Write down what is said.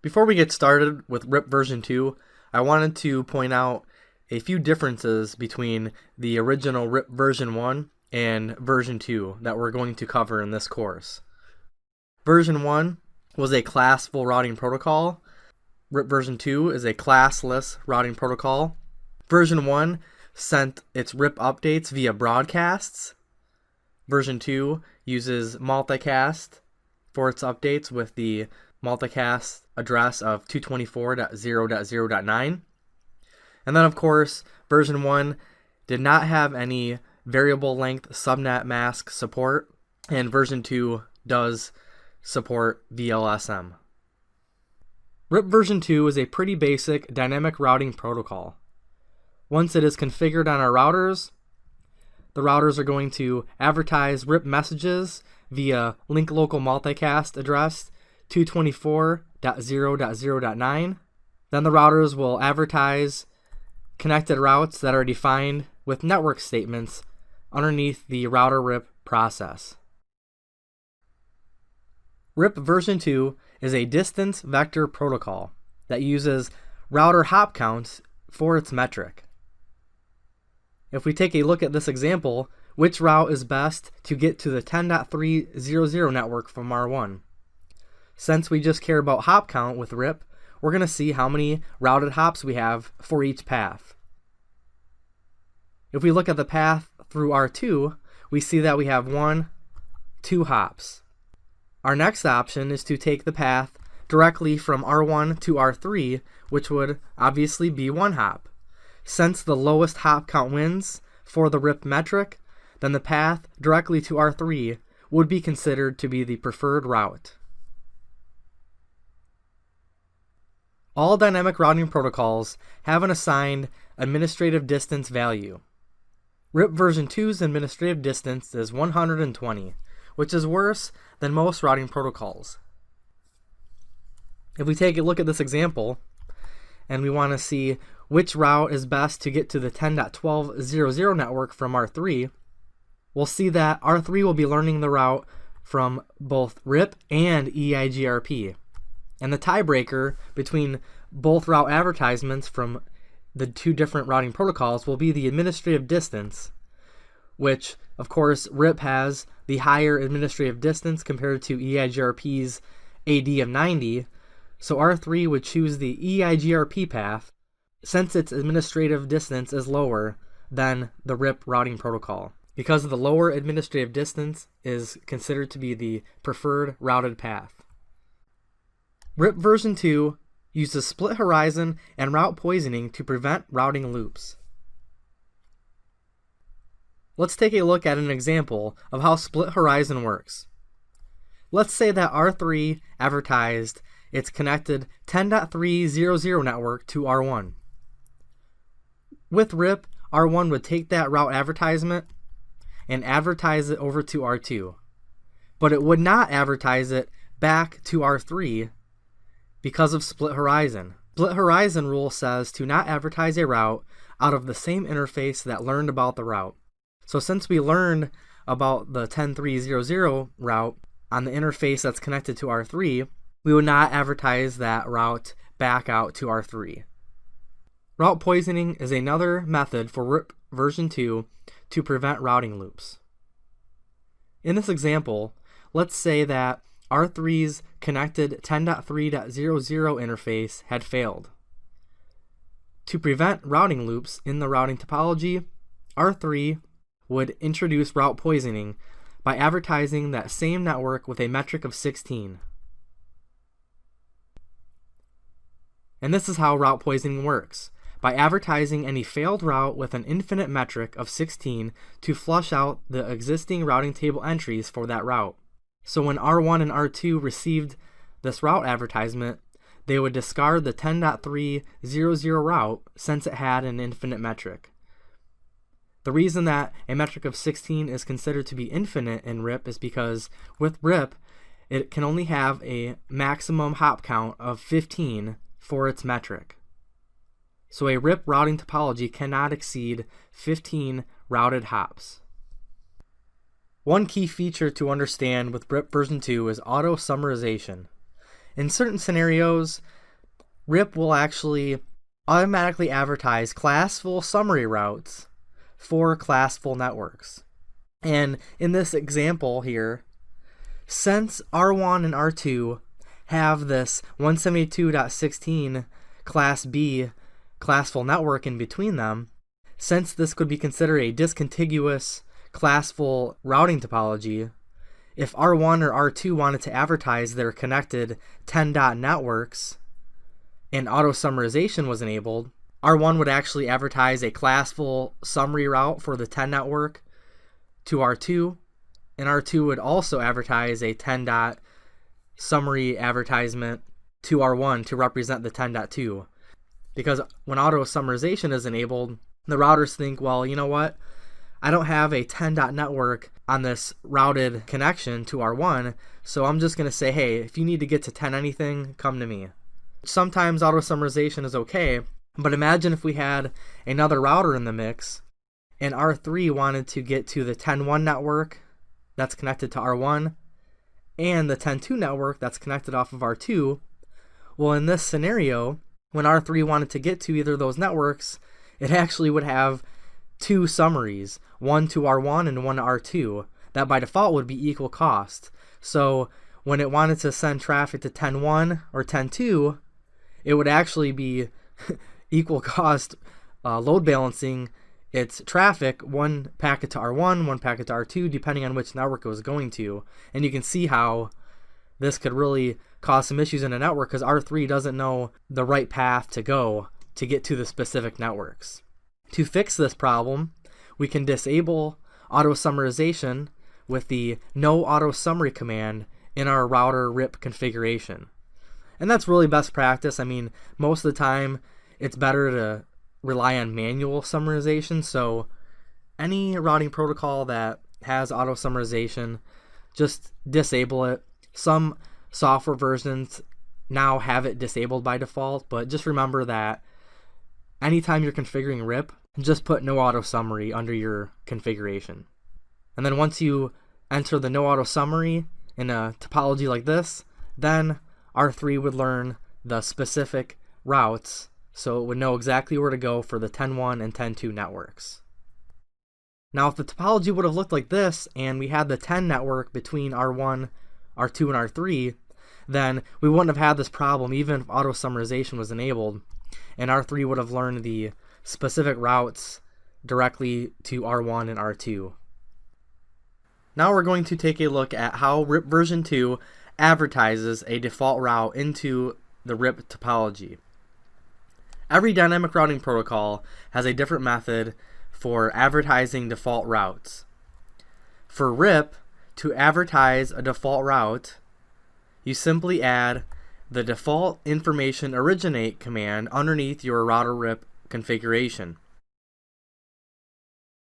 Before we get started with RIP version 2, I wanted to point out a few differences between the original RIP version 1 and version 2 that we're going to cover in this course. Version 1 was a classful routing protocol. RIP version 2 is a classless routing protocol. Version 1 sent its RIP updates via broadcasts. Version 2 uses multicast for its updates with the multicast address of 224.0.0.9. And then, of course, version 1 did not have any variable length subnet mask support, and version 2 does support VLSM. RIP version 2 is a pretty basic dynamic routing protocol. Once it is configured on our routers, the routers are going to advertise RIP messages via link local multicast address 224.0.0.9. Then the routers will advertise connected routes that are defined with network statements underneath the router RIP process. RIP version 2 is a distance vector protocol that uses router hop counts for its metric. If we take a look at this example, which route is best to get to the 10.300 network from R1? Since we just care about hop count with RIP, we're going to see how many routed hops we have for each path. If we look at the path through R2, we see that we have 2 hops. Our next option is to take the path directly from R1 to R3, which would obviously be 1 hop. Since the lowest hop count wins for the RIP metric, then the path directly to R3 would be considered to be the preferred route. All dynamic routing protocols have an assigned administrative distance value. RIP version 2's administrative distance is 120, which is worse than most routing protocols. If we take a look at this example, and we want to see which route is best to get to the 10.1200 network from R3, we'll see that R3 will be learning the route from both RIP and EIGRP. And the tiebreaker between both route advertisements from the 2 different routing protocols will be the administrative distance, which, of course, RIP has the higher administrative distance compared to EIGRP's AD of 90, so R3 would choose the EIGRP path since its administrative distance is lower than the RIP routing protocol, because the lower administrative distance is considered to be the preferred routed path. RIP version 2 uses split horizon and route poisoning to prevent routing loops. Let's take a look at an example of how split horizon works. Let's say that R3 advertised its connected 10.300 network to R1. With RIP, R1 would take that route advertisement and advertise it over to R2, but it would not advertise it back to R3 because of split horizon. Split horizon rule says to not advertise a route out of the same interface that learned about the route. So since we learned about the 10.300 route on the interface that's connected to R3, we would not advertise that route back out to R3. Route poisoning is another method for RIP version 2 to prevent routing loops. In this example, let's say that R3's connected 10.300 interface had failed. To prevent routing loops in the routing topology, R3 would introduce route poisoning by advertising that same network with a metric of 16. And this is how route poisoning works, by advertising any failed route with an infinite metric of 16 to flush out the existing routing table entries for that route. So when R1 and R2 received this route advertisement, they would discard the 10.300 route since it had an infinite metric. The reason that a metric of 16 is considered to be infinite in RIP is because with RIP, it can only have a maximum hop count of 15 for its metric. So a RIP routing topology cannot exceed 15 routed hops. One key feature to understand with RIP version 2 is auto-summarization. In certain scenarios, RIP will actually automatically advertise classful summary routes for classful networks. And in this example here, since R1 and R2 have this 172.16 class B classful network in between them, since this could be considered a discontiguous classful routing topology, if R1 or R2 wanted to advertise their connected 10 dot networks and auto summarization was enabled, R1 would actually advertise a classful summary route for the 10 network to R2, and R2 would also advertise a 10 dot summary advertisement to R1 to represent the 10.2. Because when auto summarization is enabled, the routers think, well, you know what? I don't have a 10 dot network on this routed connection to R1, so I'm just going to say, hey, if you need to get to 10 anything, come to me. Sometimes auto summarization is okay, but imagine if we had another router in the mix and R3 wanted to get to the 10.1 network that's connected to R1 and the 10.2 network that's connected off of R2. Well, in this scenario, when R3 wanted to get to either of those networks, it actually would have two summaries, one to R1 and one to R2, that by default would be equal cost. So when it wanted to send traffic to 10.1 or 10.2, it would actually be equal cost load balancing its traffic, one packet to R1, one packet to R2, depending on which network it was going to. And you can see how this could really cause some issues in a network because R3 doesn't know the right path to go to get to the specific networks. To fix this problem, we can disable auto summarization with the no auto summary command in our router RIP configuration. And that's really best practice. I mean, most of the time it's better to rely on manual summarization. So any routing protocol that has auto summarization, just disable it. Some software versions now have it disabled by default, but just remember that anytime you're configuring RIP, just put no auto summary under your configuration. And then once you enter the no auto summary in a topology like this, then R3 would learn the specific routes, so it would know exactly where to go for the 10.1 and 10.2 networks. Now if the topology would have looked like this and we had the 10 network between R1, R2, and R3, then we wouldn't have had this problem even if auto summarization was enabled, and R3 would have learned the specific routes directly to R1 and R2. Now we're going to take a look at how RIP version 2 advertises a default route into the RIP topology. Every dynamic routing protocol has a different method for advertising default routes. For RIP, to advertise a default route, you simply add the default information originate command underneath your router RIP configuration.